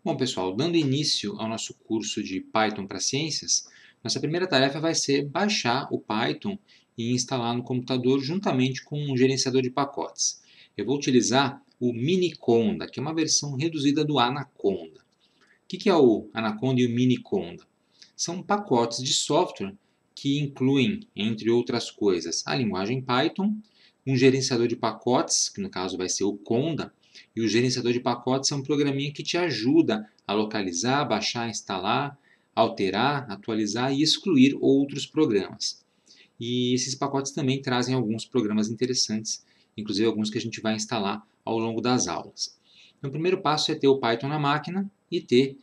Bom, pessoal, dando início ao nosso curso de Python para Ciências, nossa primeira tarefa vai ser baixar o Python e instalar no computador juntamente com um gerenciador de pacotes. Eu vou utilizar o Miniconda, que é uma versão reduzida do Anaconda. O que é o Anaconda e o Miniconda? São pacotes de software que incluem, entre outras coisas, a linguagem Python, um gerenciador de pacotes, que no caso vai ser o Conda, e o gerenciador de pacotes é um programinha que te ajuda a localizar, baixar, instalar, alterar, atualizar e excluir outros programas. E esses pacotes também trazem alguns programas interessantes, inclusive alguns que a gente vai instalar ao longo das aulas. Então, o primeiro passo é ter o Python na máquina e ter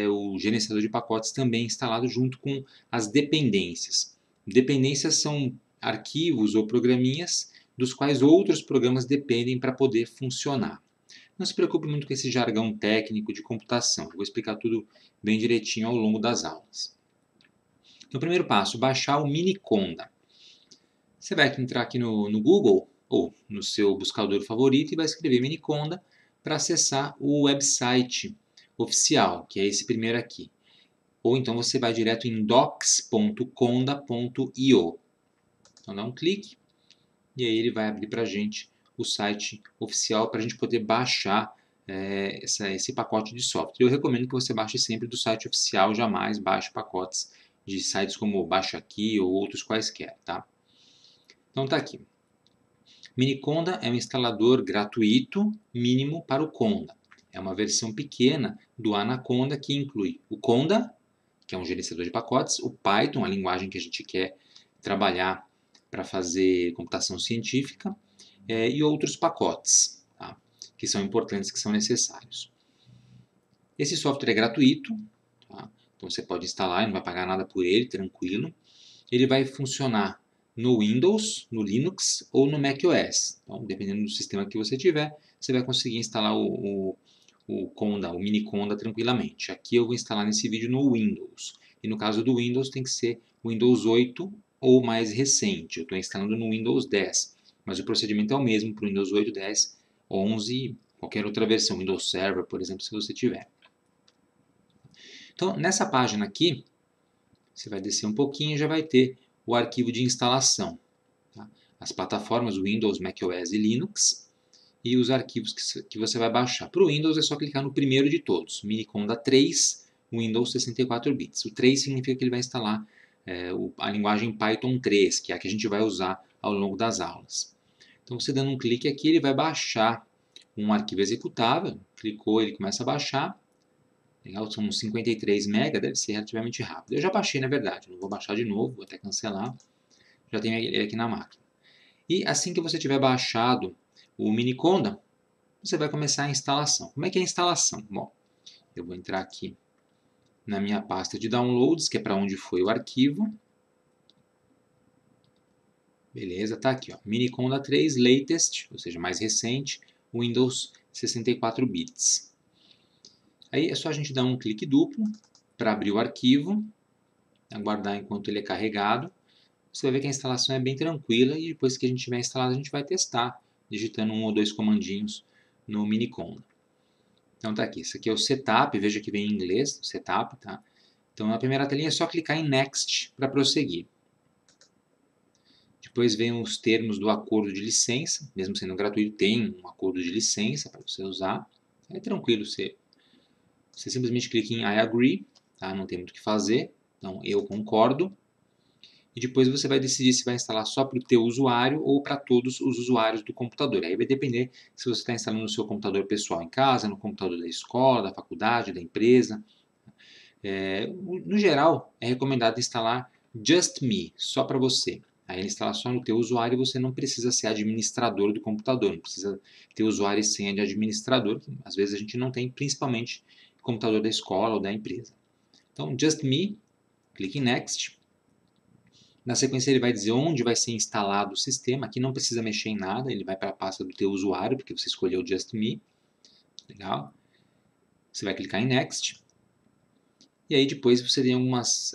o gerenciador de pacotes também instalado junto com as dependências. Dependências são arquivos ou programinhas dos quais outros programas dependem para poder funcionar. Não se preocupe muito com esse jargão técnico de computação, eu vou explicar tudo bem direitinho ao longo das aulas. Então, primeiro passo, baixar o Miniconda. Você vai entrar aqui no Google ou no seu buscador favorito e vai escrever Miniconda para acessar o website oficial, que é esse primeiro aqui. Ou então você vai direto em docs.conda.io. Então dá um clique e aí ele vai abrir para a gente o site oficial para a gente poder baixar esse pacote de software. Eu recomendo que você baixe sempre do site oficial, jamais baixe pacotes de sites como Baixa Aqui ou outros quaisquer, tá? Então tá aqui. Miniconda é um instalador gratuito mínimo para o Conda. É uma versão pequena do Anaconda que inclui o Conda, que é um gerenciador de pacotes, o Python, a linguagem que a gente quer trabalhar para fazer computação científica, e outros pacotes, tá? Que são importantes, que são necessários. Esse software é gratuito, tá? Então você pode instalar, não vai pagar nada por ele, tranquilo. Ele vai funcionar no Windows, no Linux ou no macOS. Então, dependendo do sistema que você tiver, você vai conseguir instalar o Conda, o Miniconda tranquilamente. Aqui eu vou instalar nesse vídeo no Windows. E no caso do Windows tem que ser Windows 8 ou mais recente. Eu estou instalando no Windows 10. Mas o procedimento é o mesmo para o Windows 8, 10, 11, qualquer outra versão. Windows Server, por exemplo, se você tiver. Então, nessa página aqui, você vai descer um pouquinho e já vai ter o arquivo de instalação. Tá? As plataformas Windows, macOS e Linux e os arquivos que você vai baixar. Para o Windows é só clicar no primeiro de todos, Miniconda 3, Windows 64 bits. O 3 significa que ele vai instalar a linguagem Python 3, que é a que a gente vai usar ao longo das aulas. Então você dando um clique aqui, ele vai baixar um arquivo executável, clicou, ele começa a baixar. Legal, são 53 MB, deve ser relativamente rápido. Eu já baixei, na verdade, não vou baixar de novo, vou até cancelar. Já tenho ele aqui na máquina. E assim que você tiver baixado o Miniconda, você vai começar a instalação. Como é que é a instalação? Bom, eu vou entrar aqui na minha pasta de downloads, que é para onde foi o arquivo. Beleza, tá aqui, ó, Miniconda 3 Latest, ou seja, mais recente, Windows 64 bits. Aí é só a gente dar um clique duplo para abrir o arquivo, aguardar enquanto ele é carregado. Você vai ver que a instalação é bem tranquila e depois que a gente tiver instalado a gente vai testar, digitando um ou dois comandinhos no Miniconda. Então tá aqui, isso aqui é o setup, veja que vem em inglês, setup, tá? Então na primeira telinha é só clicar em Next para prosseguir. Depois vem os termos do acordo de licença, mesmo sendo gratuito, tem um acordo de licença para você usar. É tranquilo, você simplesmente clica em I agree, tá? Não tem muito o que fazer, então eu concordo. E depois você vai decidir se vai instalar só para o teu usuário ou para todos os usuários do computador. Aí vai depender se você está instalando no seu computador pessoal em casa, no computador da escola, da faculdade, da empresa. No geral, é recomendado instalar Just Me, só para você. Aí ele instala só no teu usuário e você não precisa ser administrador do computador, não precisa ter usuário e senha de administrador, que às vezes a gente não tem, principalmente no computador da escola ou da empresa. Então, Just Me, clique em Next. Na sequência ele vai dizer onde vai ser instalado o sistema. Aqui não precisa mexer em nada, ele vai para a pasta do teu usuário, porque você escolheu Just Me. Legal. Você vai clicar em Next. E aí depois você tem algumas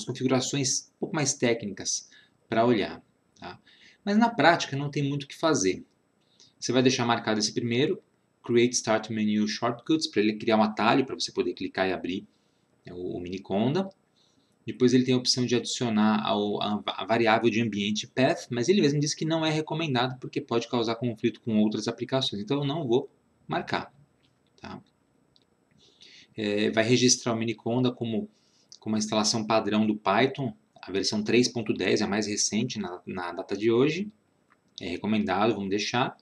configurações um pouco mais técnicas para olhar. Tá? Mas na prática não tem muito o que fazer. Você vai deixar marcado esse primeiro, Create Start Menu Shortcuts, para ele criar um atalho para você poder clicar e abrir o Miniconda. Depois ele tem a opção de adicionar a variável de ambiente path, mas ele mesmo diz que não é recomendado porque pode causar conflito com outras aplicações, então eu não vou marcar. Tá? Vai registrar o Miniconda como uma instalação padrão do Python, a versão 3.10, a mais recente na data de hoje. É recomendado, vamos deixar.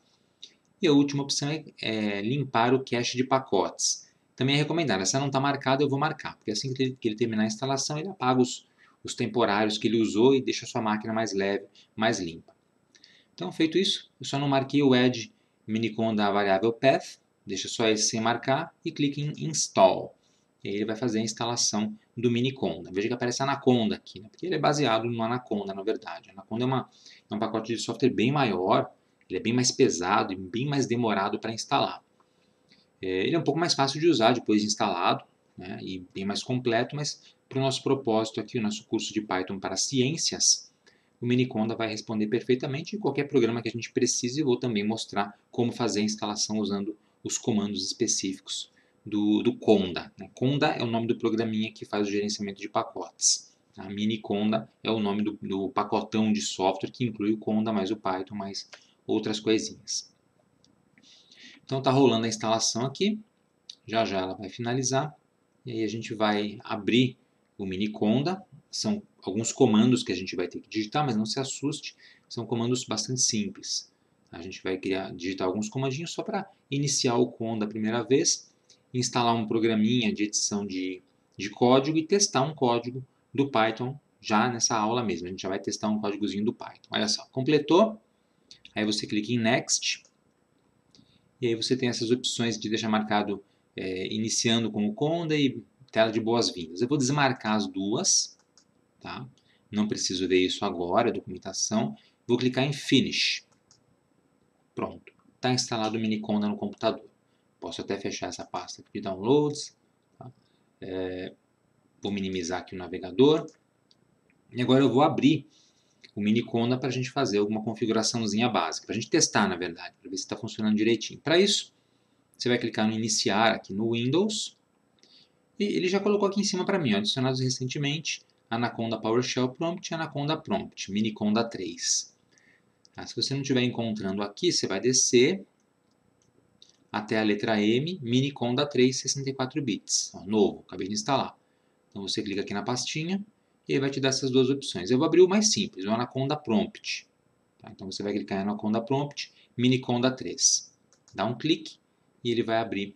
E a última opção é limpar o cache de pacotes. Também é recomendado. Essa não está marcada, eu vou marcar, porque assim que ele terminar a instalação, ele apaga os temporários que ele usou e deixa a sua máquina mais leve, mais limpa. Então, feito isso, eu só não marquei o add Miniconda da variável path, deixa só esse sem marcar e clique em install. E aí ele vai fazer a instalação do Miniconda. Veja que aparece Anaconda aqui, né? Porque ele é baseado no Anaconda, na verdade. Anaconda é um pacote de software bem maior, ele é bem mais pesado e bem mais demorado para instalar. Ele é um pouco mais fácil de usar depois de instalado, né? E bem mais completo, mas para o nosso propósito aqui, o nosso curso de Python para ciências, o Miniconda vai responder perfeitamente em qualquer programa que a gente precise e vou também mostrar como fazer a instalação usando os comandos específicos do Conda. Conda é o nome do programinha que faz o gerenciamento de pacotes. A Miniconda é o nome do pacotão de software que inclui o Conda mais o Python mais outras coisinhas. Então está rolando a instalação aqui, já ela vai finalizar e aí a gente vai abrir o Miniconda. São alguns comandos que a gente vai ter que digitar, mas não se assuste, são comandos bastante simples. A gente vai digitar alguns comandinhos só para iniciar o Conda a primeira vez, instalar um programinha de edição de código e testar um código do Python já nessa aula mesmo. A gente já vai testar um códigozinho do Python. Olha só, completou, aí você clica em Next, e aí você tem essas opções de deixar marcado iniciando com o Conda e tela de boas-vindas. Eu vou desmarcar as duas, tá? Não preciso ver isso agora, documentação. Vou clicar em Finish. Pronto, está instalado o Miniconda no computador. Posso até fechar essa pasta aqui de downloads. Tá? Vou minimizar aqui o navegador. E agora eu vou abrir o Miniconda para a gente fazer alguma configuraçãozinha básica. Para a gente testar, na verdade, para ver se está funcionando direitinho. Para isso, você vai clicar no Iniciar aqui no Windows. E ele já colocou aqui em cima para mim, adicionados recentemente, Anaconda PowerShell Prompt e Anaconda Prompt, Miniconda 3. Se você não estiver encontrando aqui, você vai descer até a letra M, Miniconda 3, 64 bits. Novo, acabei de instalar. Então você clica aqui na pastinha e ele vai te dar essas duas opções. Eu vou abrir o mais simples, o Anaconda Prompt. Tá? Então você vai clicar em Anaconda Prompt, Miniconda 3. Dá um clique e ele vai abrir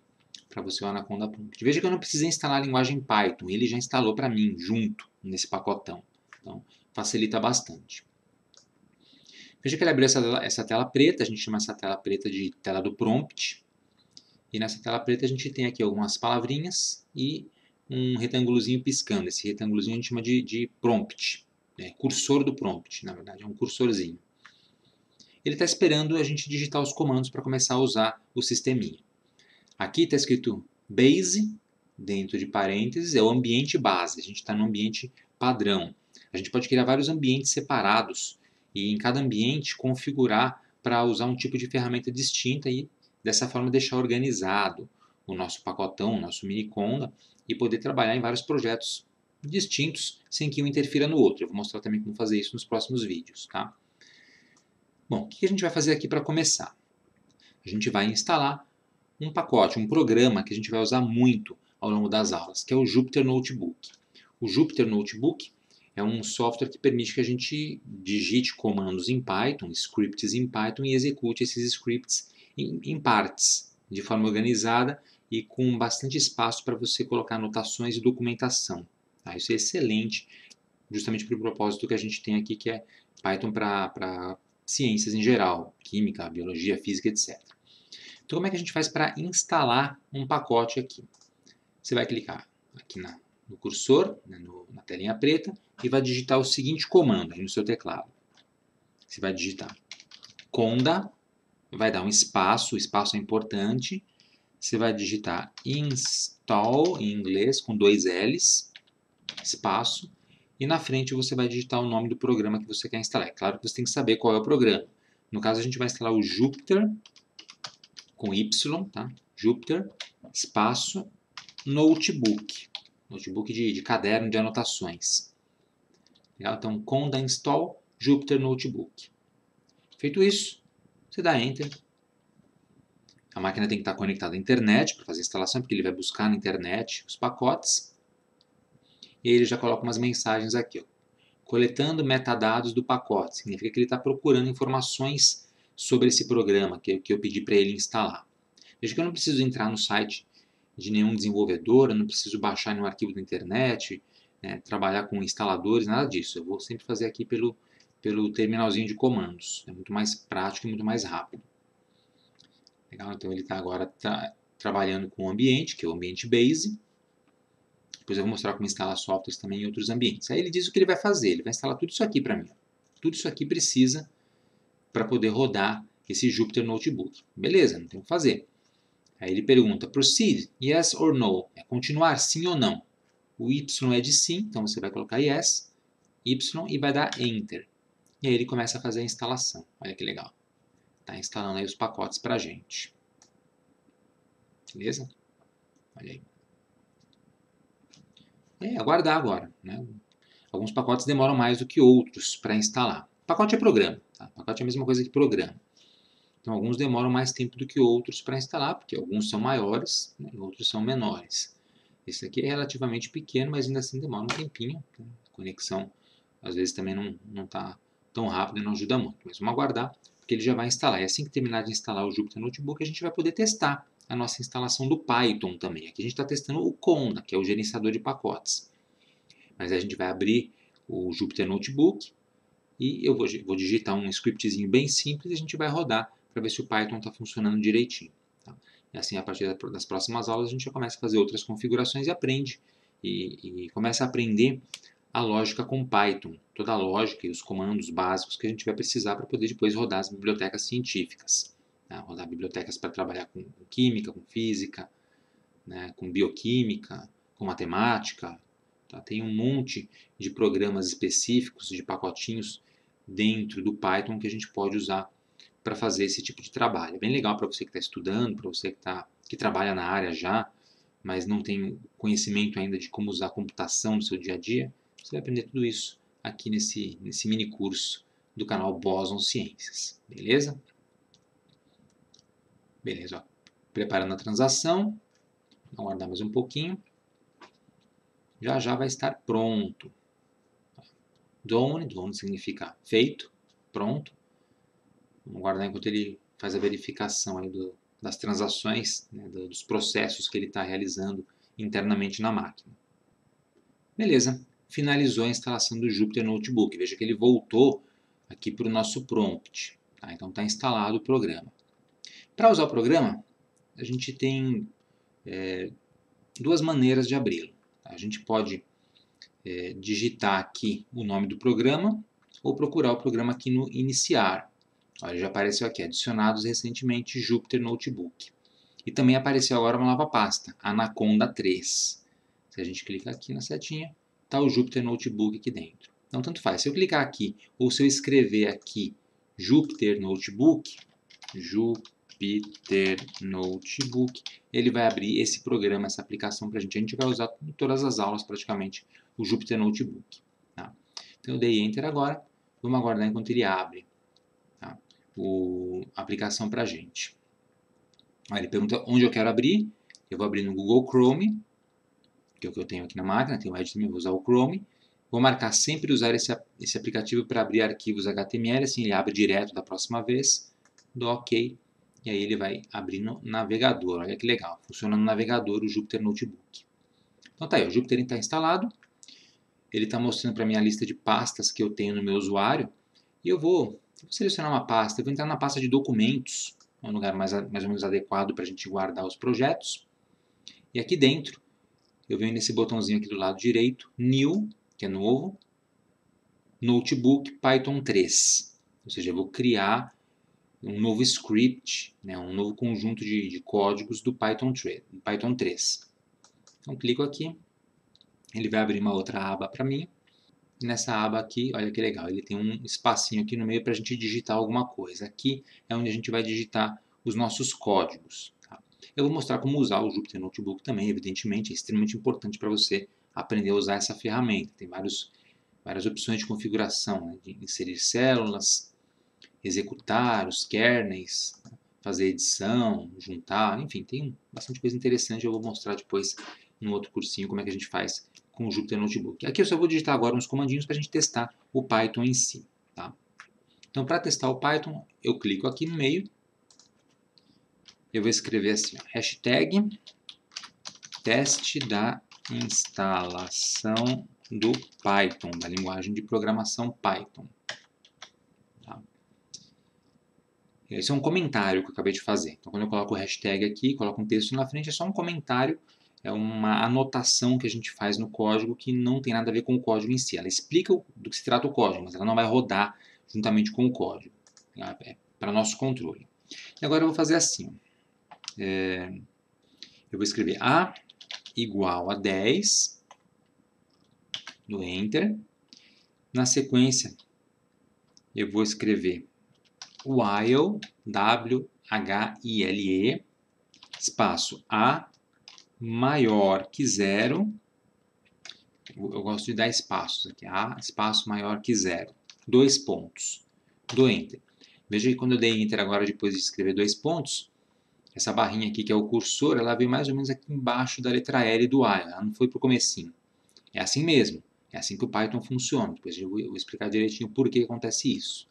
para você o Anaconda Prompt. Veja que eu não precisei instalar a linguagem Python, ele já instalou para mim, junto, nesse pacotão. Então, facilita bastante. Veja que ele abriu essa tela preta, a gente chama essa tela preta de tela do prompt. E nessa tela preta a gente tem aqui algumas palavrinhas e um retângulozinho piscando. Esse retângulozinho a gente chama de prompt, cursor do prompt, na verdade, é um cursorzinho. Ele está esperando a gente digitar os comandos para começar a usar o sisteminha. Aqui está escrito base, dentro de parênteses, é o ambiente base. A gente está no ambiente padrão. A gente pode criar vários ambientes separados e em cada ambiente configurar para usar um tipo de ferramenta distinta e dessa forma deixar organizado o nosso pacotão, o nosso Miniconda e poder trabalhar em vários projetos distintos sem que um interfira no outro. Eu vou mostrar também como fazer isso nos próximos vídeos. Tá? Bom, o que a gente vai fazer aqui para começar? A gente vai instalar um pacote, um programa que a gente vai usar muito ao longo das aulas, que é o Jupyter Notebook. O Jupyter Notebook é um software que permite que a gente digite comandos em Python, scripts em Python e execute esses scripts em partes, de forma organizada e com bastante espaço para você colocar anotações e documentação. Tá? Isso é excelente, justamente para o propósito que a gente tem aqui, que é Python para ciências em geral, química, biologia, física, etc. Então, como é que a gente faz para instalar um pacote aqui? Você vai clicar aqui no cursor, na telinha preta, e vai digitar o seguinte comando aí no seu teclado. Você vai digitar conda, vai dar um espaço, o espaço é importante. Você vai digitar install, em inglês, com 2 L's, espaço, e na frente você vai digitar o nome do programa que você quer instalar. É claro que você tem que saber qual é o programa. No caso, a gente vai instalar o Jupyter com Y, tá? Jupyter, espaço, notebook. Notebook de caderno de anotações. Legal? Então, conda install Jupyter Notebook. Feito isso, você dá Enter. A máquina tem que estar conectada à internet para fazer a instalação, porque ele vai buscar na internet os pacotes. E aí ele já coloca umas mensagens aqui, ó. Coletando metadados do pacote. Significa que ele está procurando informações sobre esse programa que eu pedi para ele instalar. Veja que eu não preciso entrar no site de nenhum desenvolvedor, eu não preciso baixar nenhum arquivo da internet, né, trabalhar com instaladores, nada disso. Eu vou sempre fazer aqui pelo terminalzinho de comandos. É muito mais prático e muito mais rápido. Legal? Então ele está agora trabalhando com o ambiente, que é o ambiente base. Depois eu vou mostrar como instalar softwares também em outros ambientes. Aí ele diz o que ele vai fazer. Ele vai instalar tudo isso aqui para mim. Tudo isso aqui precisa para poder rodar esse Jupyter Notebook. Beleza, não tem o que fazer. Aí ele pergunta, proceed, yes or no? É continuar, sim ou não? O Y é de sim, então você vai colocar yes, Y e vai dar Enter. E aí ele começa a fazer a instalação. Olha que legal. Está instalando aí os pacotes para a gente. Beleza? Olha aí. É, aguardar agora, né? Alguns pacotes demoram mais do que outros para instalar. Pacote é programa, tá? Pacote é a mesma coisa que programa. Então, alguns demoram mais tempo do que outros para instalar, porque alguns são maiores, né, e outros são menores. Esse aqui é relativamente pequeno, mas ainda assim demora um tempinho. Né? A conexão, às vezes, também não está tão rápida e não ajuda muito. Mas vamos aguardar, porque ele já vai instalar. E assim que terminar de instalar o Jupyter Notebook, a gente vai poder testar a nossa instalação do Python também. Aqui a gente está testando o Conda, que é o gerenciador de pacotes. Mas aí a gente vai abrir o Jupyter Notebook e eu vou digitar um scriptzinho bem simples e a gente vai rodar para ver se o Python está funcionando direitinho. Tá? E assim, a partir das próximas aulas, a gente já começa a fazer outras configurações e aprende. E começa a aprender a lógica com Python. Toda a lógica e os comandos básicos que a gente vai precisar para poder depois rodar as bibliotecas científicas. Tá? Rodar bibliotecas para trabalhar com química, com física, né? Com bioquímica, com matemática. Tá? Tem um monte de programas específicos, de pacotinhos dentro do Python que a gente pode usar para fazer esse tipo de trabalho. É bem legal para você que está estudando, para você que trabalha na área já, mas não tem conhecimento ainda de como usar a computação no seu dia a dia. Você vai aprender tudo isso aqui nesse mini curso do canal Boson Ciências. Beleza? Beleza, ó. Preparando a transação. Vamos aguardar mais um pouquinho. Já vai estar pronto. Done significa feito, pronto. Vamos guardar enquanto ele faz a verificação aí das transações, né, dos processos que ele está realizando internamente na máquina. Beleza, finalizou a instalação do Jupyter Notebook. Veja que ele voltou aqui para o nosso prompt. Tá? Então está instalado o programa. Para usar o programa, a gente tem duas maneiras de abri-lo. A gente pode digitar aqui o nome do programa ou procurar o programa aqui no iniciar. Olha, já apareceu aqui, adicionados recentemente Jupyter Notebook. E também apareceu agora uma nova pasta, Anaconda 3. Se a gente clicar aqui na setinha, está o Jupyter Notebook aqui dentro. Então, tanto faz. Se eu clicar aqui ou se eu escrever aqui Jupyter Notebook, ele vai abrir esse programa, essa aplicação para a gente. A gente vai usar em todas as aulas praticamente o Jupyter Notebook. Tá? Então eu dei Enter agora, vamos aguardar enquanto ele abre, tá? A aplicação para a gente. Aí ele pergunta onde eu quero abrir, eu vou abrir no Google Chrome, que é o que eu tenho aqui na máquina, tem o Edge também, vou usar o Chrome. Vou marcar sempre usar esse aplicativo para abrir arquivos HTML, assim ele abre direto da próxima vez, dou OK, e aí ele vai abrir no navegador. Olha que legal, funciona no navegador o Jupyter Notebook. Então tá aí, o Jupyter está instalado, ele está mostrando para mim a lista de pastas que eu tenho no meu usuário, e eu vou selecionar uma pasta, eu vou entrar na pasta de documentos, é um lugar mais ou menos adequado para a gente guardar os projetos, e aqui dentro eu venho nesse botãozinho aqui do lado direito, New, que é novo, Notebook Python 3, ou seja, eu vou criar um novo script, né, um novo conjunto de códigos do Python 3. Então clico aqui, ele vai abrir uma outra aba para mim. E nessa aba aqui, olha que legal, ele tem um espacinho aqui no meio para a gente digitar alguma coisa. Aqui é onde a gente vai digitar os nossos códigos. Tá? Eu vou mostrar como usar o Jupyter Notebook também, evidentemente, é extremamente importante para você aprender a usar essa ferramenta. Tem várias opções de configuração, né? De inserir células, executar os kernels, fazer edição, juntar, enfim, tem bastante coisa interessante. Eu vou mostrar depois no outro cursinho como é que a gente faz com o Jupyter Notebook. Aqui eu só vou digitar agora uns comandinhos para a gente testar o Python em si. Tá? Então, para testar o Python, eu clico aqui no meio. Eu vou escrever assim, ó, hashtag teste da instalação do Python, da linguagem de programação Python. Tá? Esse é um comentário que eu acabei de fazer. Então, quando eu coloco o hashtag aqui, coloco um texto na frente, é só um comentário, é uma anotação que a gente faz no código que não tem nada a ver com o código em si. Ela explica do que se trata o código, mas ela não vai rodar juntamente com o código. É para nosso controle. E agora eu vou fazer assim. Eu vou escrever A igual a 10, no Enter. Na sequência, eu vou escrever while, W-H-I-L-E, espaço A maior que 0. Eu gosto de dar espaços aqui. A espaço maior que 0. 2 pontos. Do Enter. Veja que quando eu dei Enter agora, depois de escrever 2 pontos, essa barrinha aqui que é o cursor, ela veio mais ou menos aqui embaixo da letra L do while. Ela não foi para o comecinho. É assim mesmo. É assim que o Python funciona. Depois eu vou explicar direitinho por que acontece isso.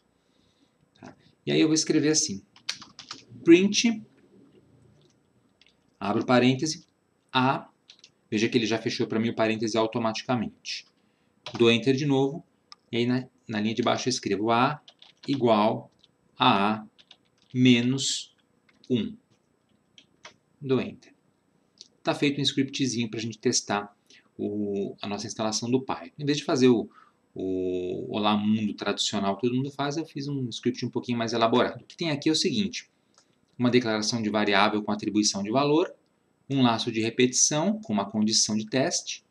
Tá? E aí eu vou escrever assim. Print, abro parêntese, A. Veja que ele já fechou para mim o parêntese automaticamente. Dou Enter de novo. E aí na linha de baixo eu escrevo A igual a A menos 1. Dou Enter. Está feito um scriptzinho para a gente testar a nossa instalação do Python. Em vez de fazer o Olá Mundo tradicional que todo mundo faz, eu fiz um script um pouquinho mais elaborado. O que tem aqui é o seguinte: uma declaração de variável com atribuição de valor, um laço de repetição com uma condição de teste,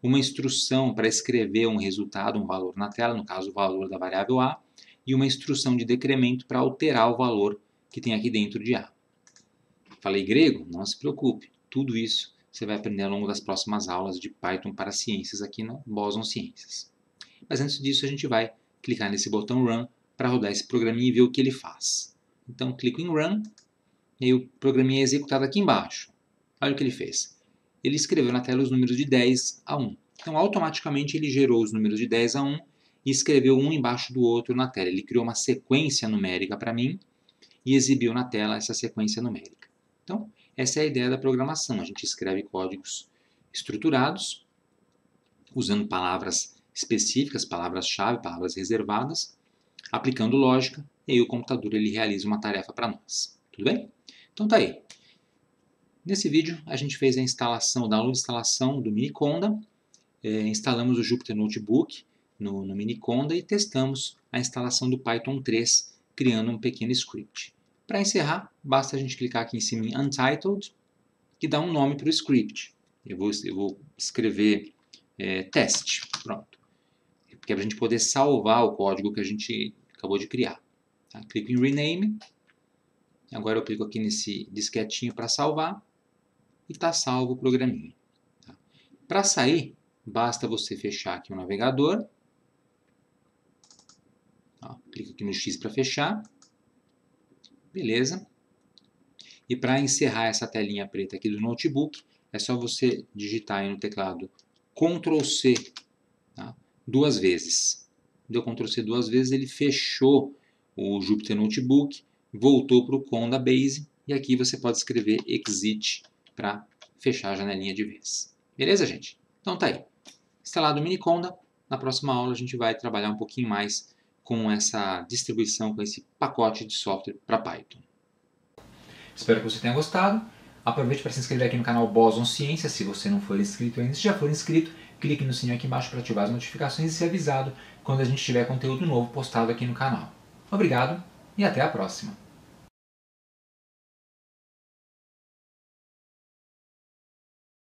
uma instrução para escrever um resultado, um valor na tela, no caso o valor da variável A, e uma instrução de decremento para alterar o valor que tem aqui dentro de A. Falei grego? Não se preocupe. Tudo isso você vai aprender ao longo das próximas aulas de Python para ciências aqui no Boson Ciências. Mas antes disso, a gente vai clicar nesse botão Run para rodar esse programinha e ver o que ele faz. Então, clico em Run e aí o programinha é executado aqui embaixo. Olha o que ele fez. Ele escreveu na tela os números de 10 a 1. Então, automaticamente, ele gerou os números de 10 a 1 e escreveu um embaixo do outro na tela. Ele criou uma sequência numérica para mim e exibiu na tela essa sequência numérica. Então, essa é a ideia da programação. A gente escreve códigos estruturados, usando palavras específicas, palavras-chave, palavras reservadas, aplicando lógica, e aí o computador ele realiza uma tarefa para nós. Tudo bem? Então tá aí. Nesse vídeo, a gente fez a instalação, o download de instalação do Miniconda, instalamos o Jupyter Notebook no Miniconda e testamos a instalação do Python 3, criando um pequeno script. Para encerrar, basta a gente clicar aqui em cima em Untitled e dar um nome para o script. Eu vou escrever teste. Pronto. Porque é para a gente poder salvar o código que a gente acabou de criar. Tá? Clico em Rename. Agora eu clico aqui nesse disquetinho para salvar. E está salvo o programinha. Tá? Para sair, basta você fechar aqui o navegador. Ó, clico aqui no X para fechar. Beleza. E para encerrar essa telinha preta aqui do notebook, é só você digitar aí no teclado Ctrl+C, tá? 2 vezes. Deu Ctrl+C 2 vezes, ele fechou o Jupyter Notebook, voltou para o Conda Base, e aqui você pode escrever Exit para fechar a janelinha de vez. Beleza, gente? Então tá aí. Instalado o Miniconda, na próxima aula a gente vai trabalhar um pouquinho mais com essa distribuição, com esse pacote de software para Python. Espero que você tenha gostado. Aproveite para se inscrever aqui no canal Boson Ciências, se você não for inscrito ainda. Se já for inscrito, clique no sininho aqui embaixo para ativar as notificações e ser avisado quando a gente tiver conteúdo novo postado aqui no canal. Obrigado e até a próxima!